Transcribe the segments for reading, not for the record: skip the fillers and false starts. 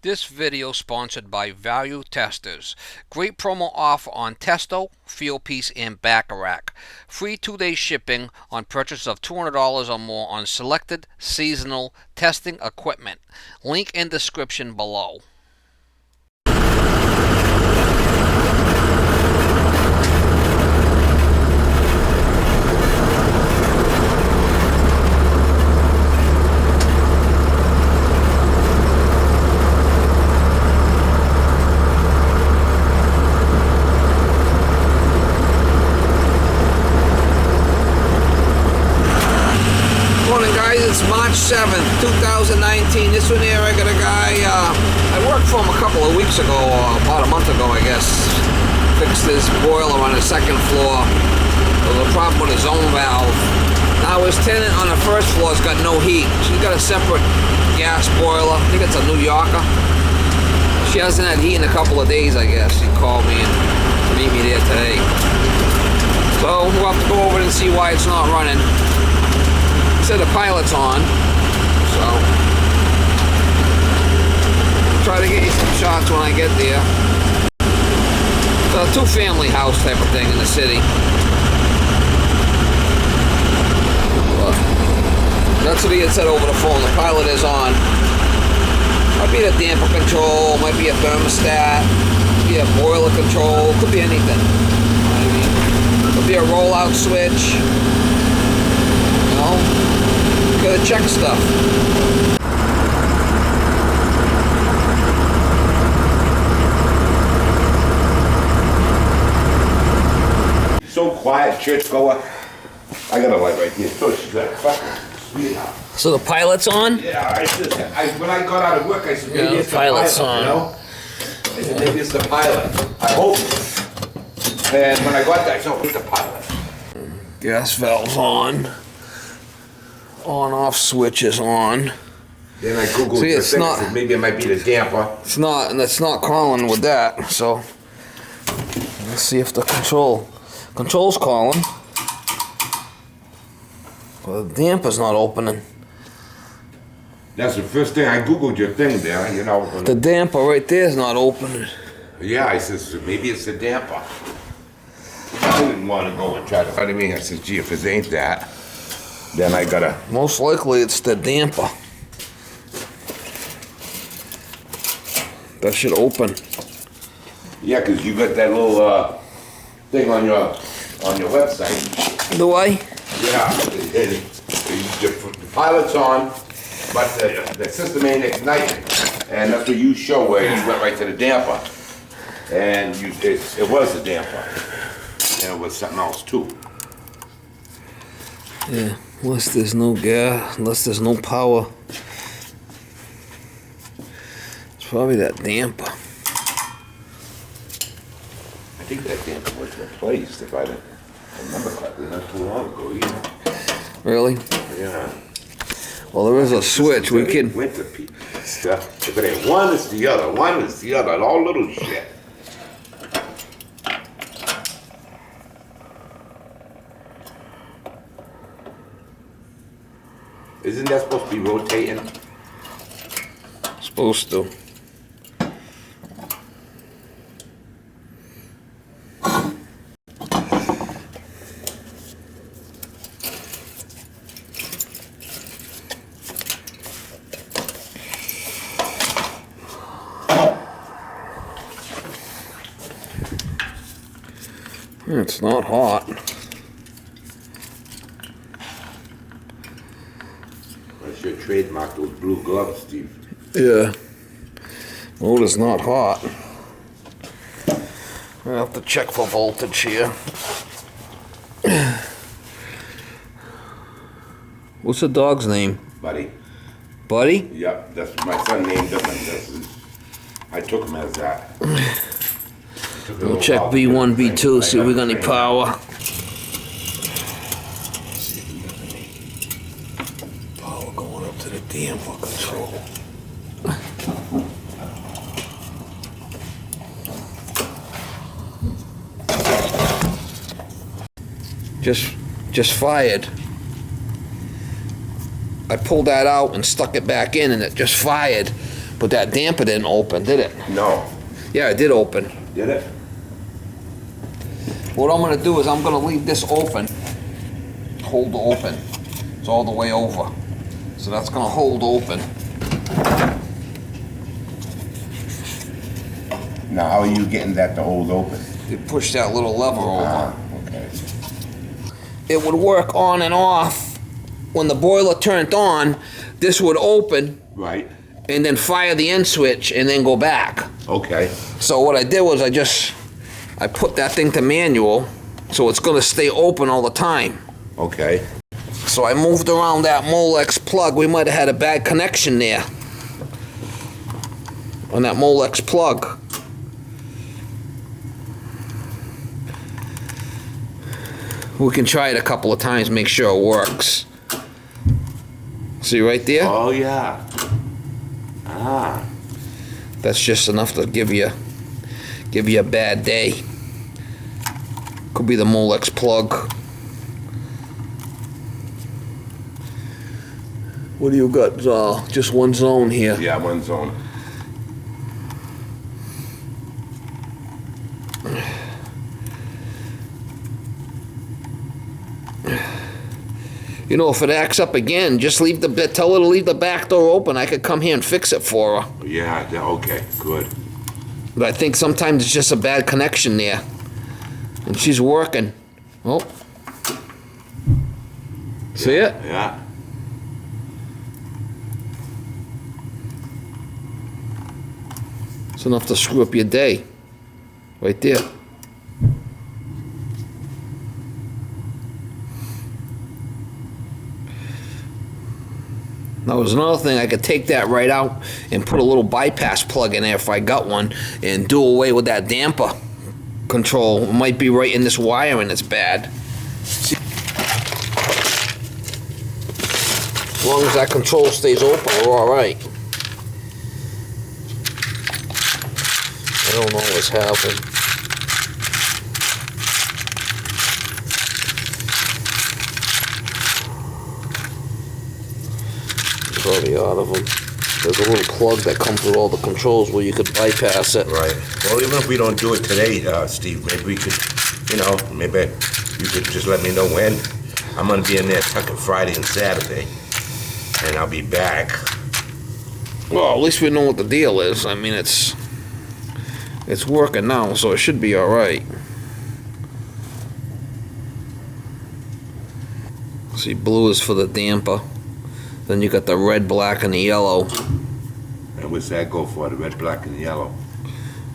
This video sponsored by Value Testers. Great promo offer on Testo, Fieldpiece, and Bacharach. Free 2-day shipping on purchase of $200 or more on selected seasonal testing equipment. Link in description below. It's March 7th, 2019. This one here, I got a guy I worked for him a couple of weeks ago, about a month ago, I guess. Fixed his boiler on the second floor. There was a problem with his own valve. Now his tenant on the first floor has got no heat. She's got a separate gas boiler. I think it's a New Yorker. She hasn't had heat in a couple of days, I guess. She called me and meet me there today. So we'll have to go over and see why it's not running. Said the pilot's on, so try to get you some shots when I get there. It's a two-family house type of thing in the city. But that's what he had said over the phone. The pilot is on. Might be the damper control, might be a thermostat, might be a boiler control, could be anything. I mean, could be a rollout switch. You know? Gotta check stuff. So quiet, churchgoer. I got a light right here. So she's a fucking sweetheart. So the pilot's on? Yeah, when I got out of work, I said, maybe it's the pilot, you know? I said, maybe it's the pilot. I hope. And when I got there, I said, oh, it's the pilot. Gas valve's on. On-off switch is on. Then I googled the thing, I said maybe it might be the damper. It's not, and it's not calling with that, so let's see if the control's calling. Well, the damper's not opening. That's the first thing I googled your thing there, you know. The damper right there is not opening. Yeah, I says maybe it's the damper. I didn't want to go and try to find me. I says, gee, if it ain't that, then I gotta. Most likely it's the damper. That should open. Yeah, because you got that little thing on your website. Do I? Yeah, the pilot's on, but the system ain't igniting, and that's what you show where you went right to the damper, and it was the damper, and it was something else too. Yeah, unless there's no gas, unless there's no power. It's probably that damper. I think that damper was replaced, if I remember correctly, not too long ago either. Really? Yeah. Well, there is a switch. We can. Winter stuff. If it ain't one, it's the other. One is the other. All little shit. Isn't that supposed to be rotating? Supposed to. It's not hot. That's your trademark, those blue gloves, Steve. Yeah. Motor's not hot. I have to check for voltage here. What's the dog's name? Buddy. Buddy? Yep, that's my son named him, and I took him as that. We'll check B1, B2, see if we got any power. Power going up to the damper control. Just fired. I pulled that out and stuck it back in and it just fired. But that damper didn't open, did it? No. Yeah, it did open. Did it? What I'm gonna do is I'm gonna leave this open. Hold open. It's all the way over. So that's gonna hold open. Now, how are you getting that to hold open? You push that little lever over. Ah, okay. It would work on and off. When the boiler turned on, this would open Right. and then fire the end switch and then go back. Okay. So what I did was I put that thing to manual, so it's gonna stay open all the time. Okay. So I moved around that Molex plug. We might have had a bad connection there on that Molex plug. We can try it a couple of times, make sure it works. See right there? Oh, yeah. Ah. That's just enough to give you a bad day. Could be the Molex plug. What do you got? Just one zone here. Yeah, one zone. You know, if it acts up again, just tell her to leave the back door open. I could come here and fix it for her. Yeah, okay, good. But I think sometimes it's just a bad connection there. And she's working. Oh. See it? Yeah. It's enough to screw up your day. Right there. Now there's another thing, I could take that right out and put a little bypass plug in there if I got one and do away with that damper control. It might be right in this wiring that's bad. See? As long as that control stays open, we're alright. I don't know what's happening. Probably out of them. There's a little plug that comes with all the controls where you could bypass it. Right. Well, even if we don't do it today, Steve, maybe we could, maybe you could just let me know when. I'm gonna be in there tucking Friday and Saturday, and I'll be back. Well, at least we know what the deal is. I mean, it's working now, so it should be all right. See, blue is for the damper. Then you got the red, black, and the yellow. And what's that go for, the red, black, and yellow?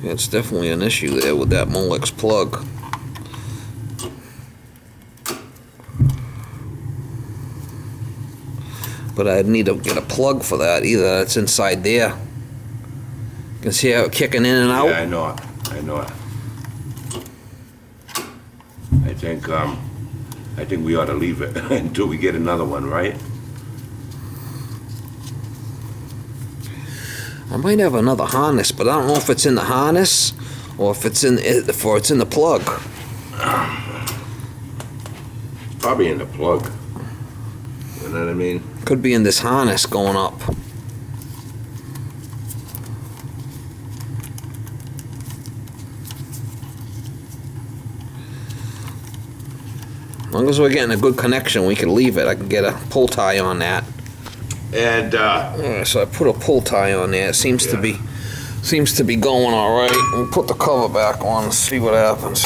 Yeah, it's definitely an issue there with that Molex plug. But I'd need to get a plug for that. Either that's inside there. You can see how it's kicking in and out? Yeah, I know it. I know it. I think we ought to leave it until we get another one, right? I might have another harness, but I don't know if it's in the harness or if it's in the plug. Probably in the plug. You know what I mean? Could be in this harness going up. As long as we're getting a good connection, we can leave it. I can get a pull tie on that. And So I put a pull tie on there. It seems to be going all right. We'll put the cover back on and see what happens.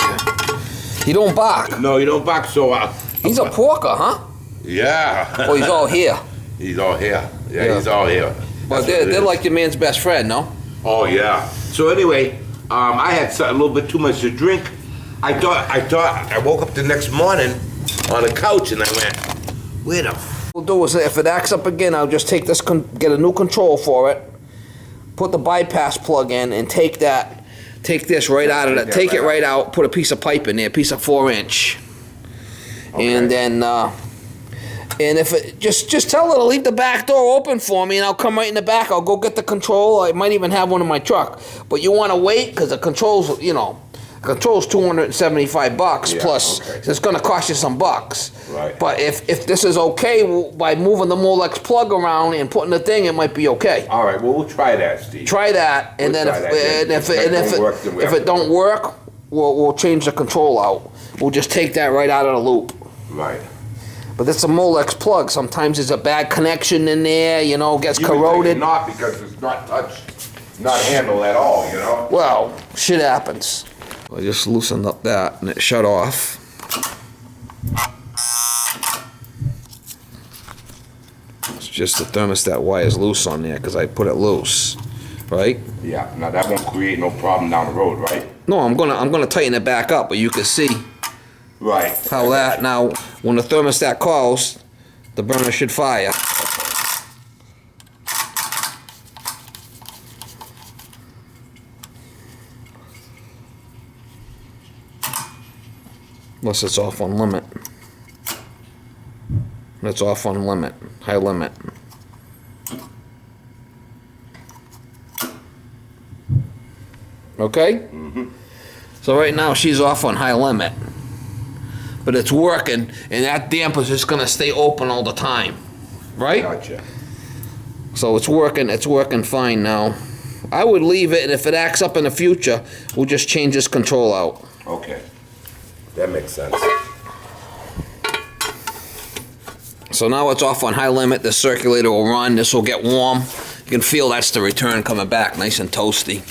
He don't bark. no, you don't box so He's a porker, huh? Yeah. Oh, he's all here. He's all here. Yeah, Yeah. he's all here. But That's what it they're is. like your man's best friend, no? Oh yeah. So anyway, I had a little bit too much to drink. I woke up the next morning on the couch and I went, where the f What we'll do is if it acts up again, I'll just take this, get a new control for it, put the bypass plug in, and take this right out of it. Take it right out. Put a piece of pipe in there, a piece of 4-inch, and then and if it just tell her to leave the back door open for me, and I'll come right in the back. I'll go get the control. I might even have one in my truck. But you want to wait because the controls, Control's $275 Yeah, plus. okay. It's going to cost you some bucks. Right. But if this is okay by moving the Molex plug around and putting the thing, it might be okay. All right, well, we'll try that, Steve. Try that, and We'll then try that. if it don't work, we'll change the control out. We'll just take that right out of the loop. Right. But it's a Molex plug. Sometimes there's a bad connection in there, you know, gets You would think corroded. not, because it's not touched, not handled at all, you know? Well, shit happens. I just loosened up that and it shut off. It's just the thermostat wire's loose on there because I put it loose, right? Yeah, now that won't create no problem down the road, right? No, I'm gonna tighten it back up, but you can see Right. how that now when the thermostat calls, the burner should fire. Unless it's off on limit. It's off on limit, high limit. Okay? Mm-hmm. So right now she's off on high limit. But it's working, and that damper's just gonna stay open all the time. Right? Gotcha. So it's working fine now. I would leave it, and if it acts up in the future, we'll just change this control out. Okay. That makes sense. So now it's off on high limit, the circulator will run, this will get warm. You can feel that's the return coming back, nice and toasty.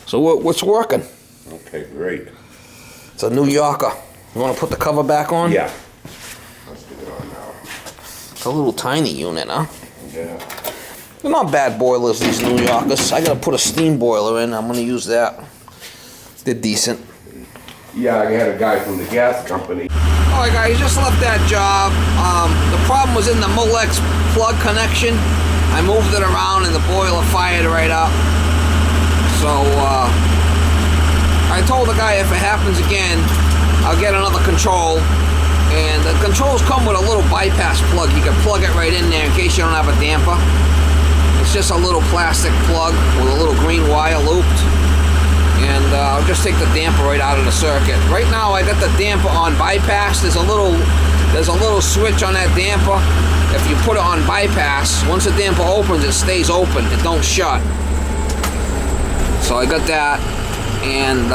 So what's working? Okay, great. It's a New Yorker. You want to put the cover back on? Yeah. Let's get it on now. It's a little tiny unit, huh? Yeah. They're not bad boilers, these New Yorkers. I gotta put a steam boiler in, I'm gonna use that. They're decent. Yeah, I had a guy from the gas company. Alright guys, just left that job. The problem was in the Molex plug connection. I moved it around and the boiler fired right up. So I told the guy if it happens again, I'll get another control. And the controls come with a little bypass plug. You can plug it right in there in case you don't have a damper. It's just a little plastic plug with a little green wire looped. And I'll just take the damper right out of the circuit. Right now I got the damper on bypass. There's a little switch on that damper. If you put it on bypass, once the damper opens, it stays open. It don't shut. So I got that, and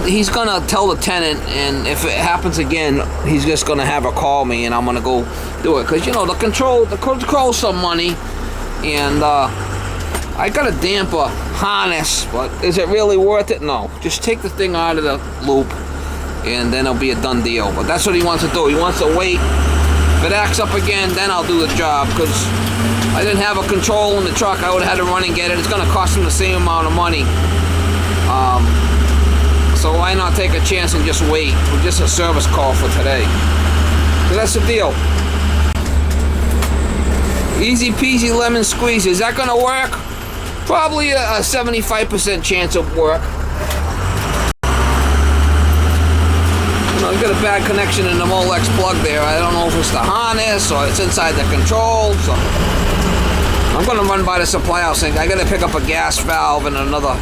he's gonna tell the tenant, and if it happens again, he's just gonna have her call me, and I'm gonna go do it. Cause you know the control's some money, and I got a damper harness, but is it really worth it? No. Just take the thing out of the loop, and then it'll be a done deal. But that's what he wants to do. He wants to wait. If it acts up again, then I'll do the job, because I didn't have a control in the truck. I would have had to run and get it. It's going to cost him the same amount of money. So why not take a chance and just wait? With just a service call for today. So that's the deal. Easy peasy lemon squeeze. Is that going to work? Probably a 75% chance of work. You got a bad connection in the Molex plug there. I don't know if it's the harness or it's inside the control. So I'm gonna run by the supply house and I gotta pick up a gas valve and another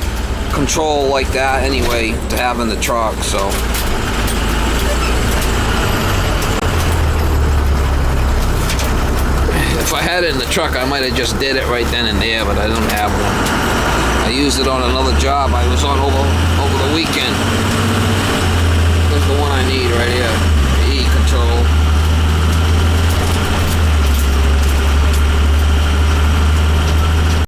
control like that anyway to have in the truck. So if I had it in the truck, I might have just did it right then and there, but I don't have one. I used it on another job I was on over the weekend.